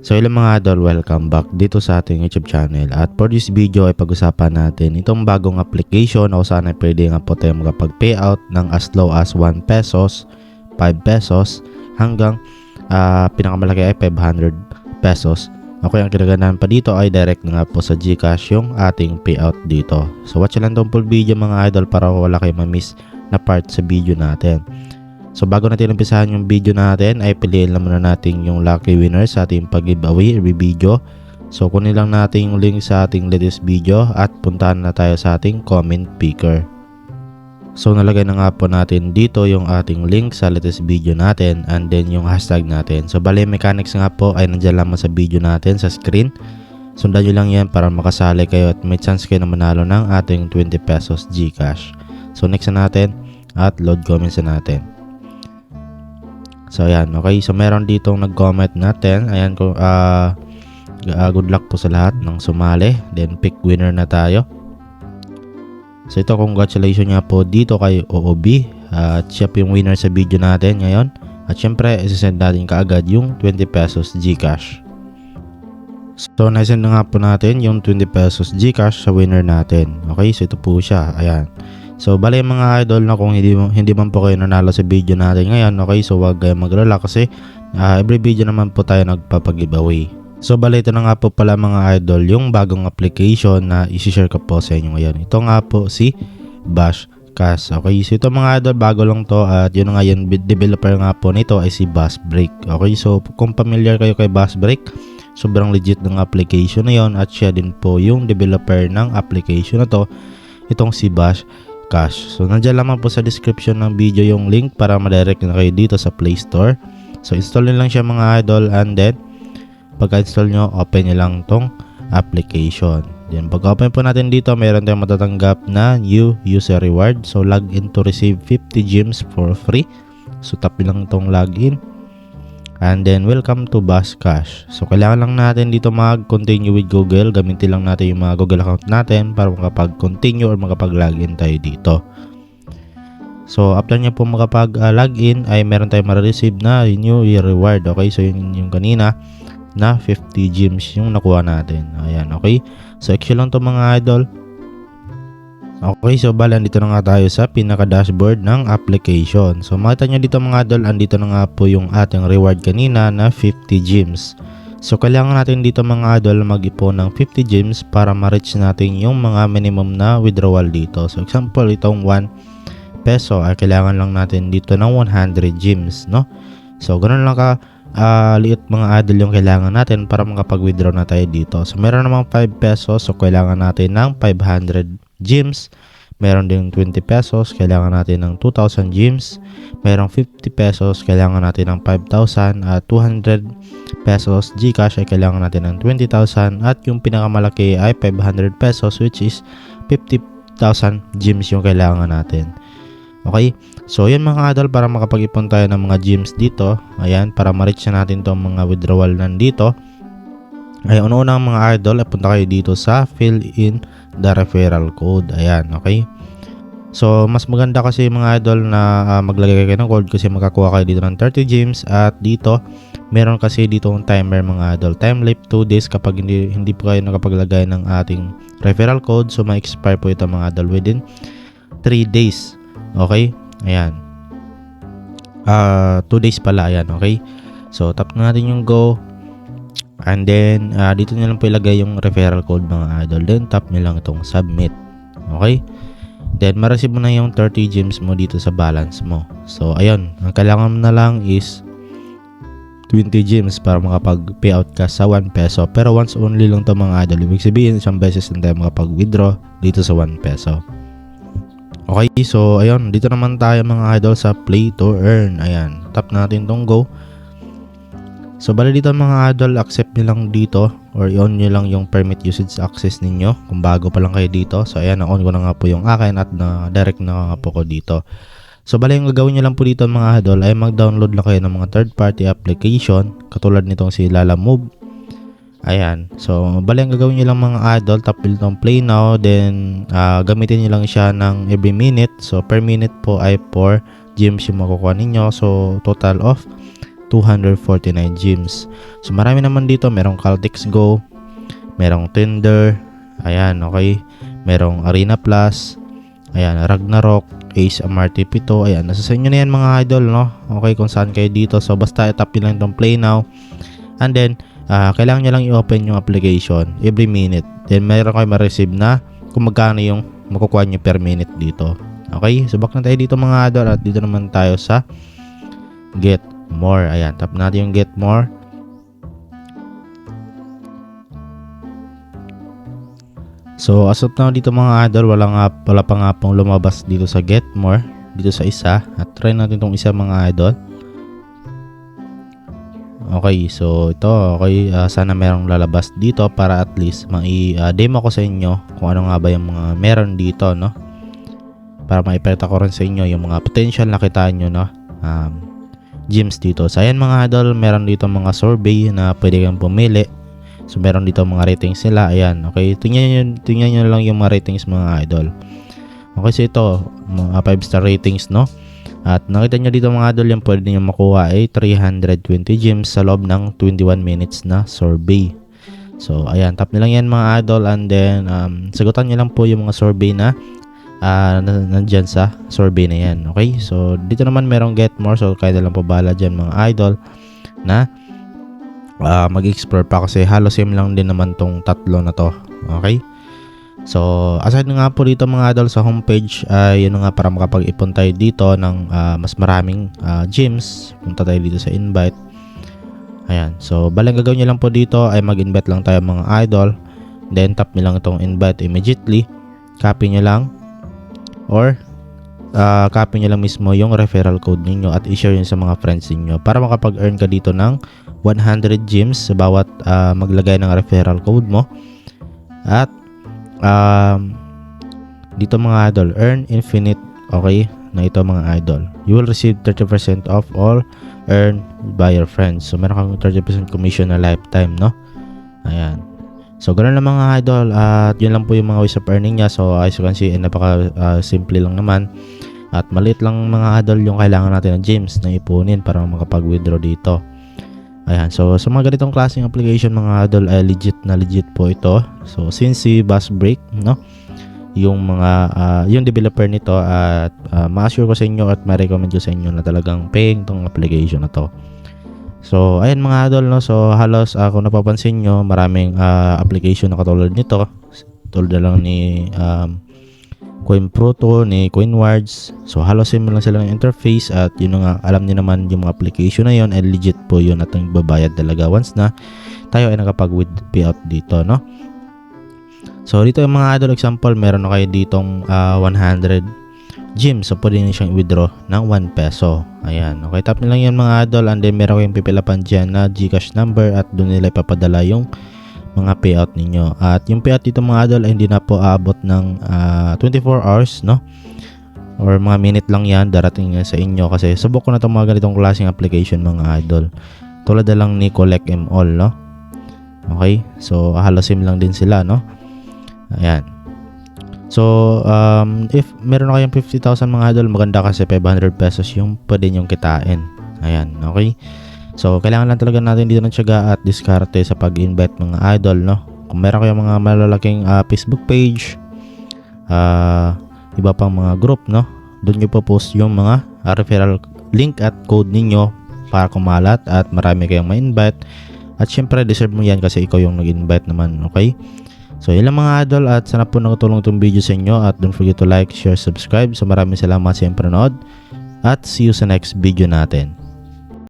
So hello mga idol, welcome back dito sa ating YouTube channel. At for this video ay pag-usapan natin itong bagong application o saan ay pwede nga po tayo makapag-payout ng as low as 1 pesos, 5 pesos hanggang pinakamalaki ay 500 pesos. Okay, ang kinaganahan pa dito ay direct nga po sa GCash yung ating payout dito. So watch lang itong full video mga idol para wala kayo ma-miss na part sa video natin. So bago natin umpisahan yung video natin ay piliin lang muna natin yung lucky winner sa ating pag-giveaway video. So kunin lang natin yung link sa ating latest video at puntahan na tayo sa ating comment picker. So nalagay na nga po natin dito yung ating link sa latest video natin and then yung hashtag natin. So bali mechanics nga po ay nandiyan lamang sa video natin sa screen. Sundan nyo lang yan para makasali kayo at may chance kayo na manalo ng ating 20 pesos GCash. So next na natin at load comments na natin. So ayan, okay. So meron ditong nag-comment natin. Ayan, good luck po sa lahat ng sumali. Then pick winner na tayo. So ito, congratulations nga po dito kay OOB. At siya po yung winner sa video natin ngayon. At syempre, isasend natin kaagad yung 20 pesos GCash. So naisend na nga po natin yung 20 pesos GCash sa winner natin. Okay, so ito po siya. Ayan. So bali mga idol na kung hindi man po kayo nanalo sa video natin ngayon, okay, so wag kayong maglala kasi every video naman po tayo nagpapag-giveaway. So bali ito na nga po pala mga idol yung bagong application na isi-share ko po sa inyo ngayon. Ito nga po si Bash Cash. Okay, so ito mga idol bago lang to at yun nga yung developer nga po nito ay si Bass Break. Okay, so kung familiar kayo kay Bass Break, sobrang legit ng application na yon at siya din po yung developer ng application na to, itong si Bash Cash. So nandiyan lamang po sa description ng video yung link para ma-direct na kayo dito sa Play Store. So install nyo lang siya mga idol and then pagka-install nyo, open nyo lang tong application. Then pag-open po natin dito, mayroon tayong matatanggap na new user reward. So log in to receive 50 gems for free. So tap lang tong login. And then welcome to Bash Cash. So kailangan lang natin dito mag-continue with Google. Gamitin lang natin yung mga Google account natin para makapag-continue or makapag-login tayo dito. So after nyo po makapag-login ay meron tayong ma-receive na new reward. Okay, so yun yung kanina na 50 gems yung nakuha natin. Ayan, okay. So actually lang to mga idol. Okay, so bala dito na nga tayo sa pinaka-dashboard ng application. So makita nyo dito mga idol, andito na nga po yung ating reward kanina na 50 gems. So kailangan natin dito mga idol mag-ipon ng 50 gems para ma-reach natin yung mga minimum na withdrawal dito. So example, itong 1 peso ay kailangan lang natin dito ng 100 gems, no? So ganun lang ka liit mga idol yung kailangan natin para makapag-withdraw na tayo dito. So meron namang 5 pesos, so kailangan natin ng 500 gems. Meron din 20 pesos, kailangan natin ng 2,000 gems. Merong 50 pesos, kailangan natin ng 5,000. At 200 pesos GCash ay kailangan natin ng 20,000. At yung pinakamalaki ay 500 pesos which is 50,000 gems yung kailangan natin. Okay, so yun mga idol, para makapag-ipon tayo ng mga gems dito, ayan, para ma-reach na natin itong mga withdrawal nandito, ay una-una mga idol, ay punta kayo dito sa fill in the referral code. Ayan, okay. So mas maganda kasi mga idol na maglagay kayo ng code kasi makakuha kayo dito ng 30 gems. At dito meron kasi dito ang timer mga idol, time limit 2 days kapag hindi po kayo nakapaglagay ng ating referral code. So ma-expire po ito mga idol within 3 days. Okay, ayan, 2 days pala, ayan, okay. So tap na natin yung go. And then dito nyo lang po ilagay yung referral code mga idol. Then tap nyo lang itong submit. Okay, then ma-receive mo na yung 30 gems mo dito sa balance mo. So ayun, ang kailangan mo na lang is 20 gems para makapag-payout ka sa 1 peso. Pero once only lang to mga idol. Ibig sabihin isang beses lang tayo makapag-withdraw dito sa 1 peso. Okay, so ayun, dito naman tayo mga idol sa play to earn. Ayan, tap natin tong go. So bali dito mga idol, accept nyo lang dito or i-on nyo lang yung permit usage access ninyo kung bago pa lang kayo dito. So ayan, na-on ko na nga po yung akin at na-direct na nga po ko dito. So bali yung gagawin nyo lang po dito mga idol ay mag-download lang kayo ng mga third party application katulad nitong si Lalamove. Ayan, so bali ang gagawin nyo lang mga idol, tap nyo play now, then gamitin nyo lang siya ng every minute. So per minute po ay 4 gems yung makukuha ninyo. So total of 249 gems. So marami naman dito, merong Caltex Go, merong Tinder, ayan, okay, merong Arena Plus, ayan, Ragnarok, Ace Amarty 7, ayan, nasa sa inyo na yan mga idol, no? Okay, kung saan kayo dito. So basta itap nyo lang itong play now, and then kailangan nyo lang i-open yung application every minute, then mayroon kayo ma-receive na kung magkano yung makukuha nyo per minute dito. Okay, so back na tayo dito mga idol, at dito naman tayo sa Get More. Ayan, tap natin yung Get More. So as of now dito mga idol, wala pa nga pong lumabas dito sa Get More, dito sa isa. At try natin itong isa mga idol. Okay, so ito, okay, sana merong lalabas dito para at least demo ko sa inyo kung ano nga ba yung mga meron dito, no? Para maipakita ko rin sa inyo yung mga potential na kitaan nyo, no? Gems dito. So ayan mga idol, meron dito mga survey na pwede kang pumili. So meron dito mga ratings nila. Ayan, okay, tingnan nyo lang yung mga ratings mga idol. Okay, so ito, mga 5-star ratings, no? At nakita nyo dito mga idol, yung pwede nyo makuha ay 320 gems sa loob ng 21 minutes na survey. So ayan, tap nyo lang yan mga idol, and then sagutan nyo lang po yung mga survey na nandyan sa survey na yan. Okay, so dito naman merong Get More, so kaya na lang po bahala dyan mga idol na mag-explore pa, kasi halos same lang din naman tong tatlo na to. Okay, so aside nga po dito mga idol sa homepage, yun nga, para makapag-ipon tayo dito ng mas maraming gems, punta tayo dito sa invite. Ayan, so balang gagawin nyo lang po dito ay mag-invite lang tayo mga idol, then tap nyo lang itong invite immediately, copy nyo lang, or copy nyo lang mismo yung referral code niyo at i-share yun sa mga friends niyo para makapag-earn ka dito ng 100 gems sa bawat maglagay ng referral code mo. At dito mga idol, earn infinite, okay, na ito mga idol. You will receive 30% of all earned by your friends. So meron kang 30% commission na lifetime, no? Ayan. So ganoon lang mga idol, at yun lang po yung mga ways of earning niya. So as you can see, napaka simple lang naman. At maliit lang mga idol yung kailangan natin ng gems na ipunin para makapag-withdraw dito. Ayan, so sa mga ganitong klaseng application mga idol ay legit po ito. So since si Buzzbreak, no, yung mga yung developer nito, at ma-assure ko sa inyo at ma-recommend ko sa inyo na talagang paying tong application na to. So ayan mga idol, no, so halos kung napapansin nyo, maraming application na katulad nito, tulad lang ni CoinProto, ni CoinWards. So halos same lang sila ng interface, at yun nga, alam niyo naman yung mga application na yun ay legit po yun, at babayad talaga once na tayo ay nakapag with payout dito, no? So dito yung mga idol, example, meron na kayo ditong 100 gems, so pwede nyo siyang withdraw ng 1 peso. Ayan, okay, tap nyo lang yan mga idol, and then meron kayong pipilapan dyan na Gcash number, at doon nila ipapadala yung mga payout ninyo. At yung payout dito mga idol ay hindi na po aabot ng 24 hours, no? Or mga minute lang yan, darating yan sa inyo, kasi subok ko na itong mga ganitong klaseng application mga idol. Tulad na lang ni Collect M All, no? Okay, so halos same lang din sila, no? Ayan. So if meron na kayong 50,000 mga idol, maganda, kasi 500 pesos yung pwede nyong kitain. Ayan, okay. So kailangan lang talaga natin dito ng tiyaga at diskarte sa pag-invite mga idol, no? Kung meron kayong mga malalaking Facebook page, iba pang mga group, no, doon nyo po post yung mga referral link at code ninyo para kumalat at marami kayong ma-invite. At syempre deserve mo yan, kasi ikaw yung nag-invite naman, okay? So yun lang mga idol, at sana po nakatulong itong video sa inyo, at don't forget to like, share, subscribe. So maraming salamat sa iyong panonood, at see you sa next video natin.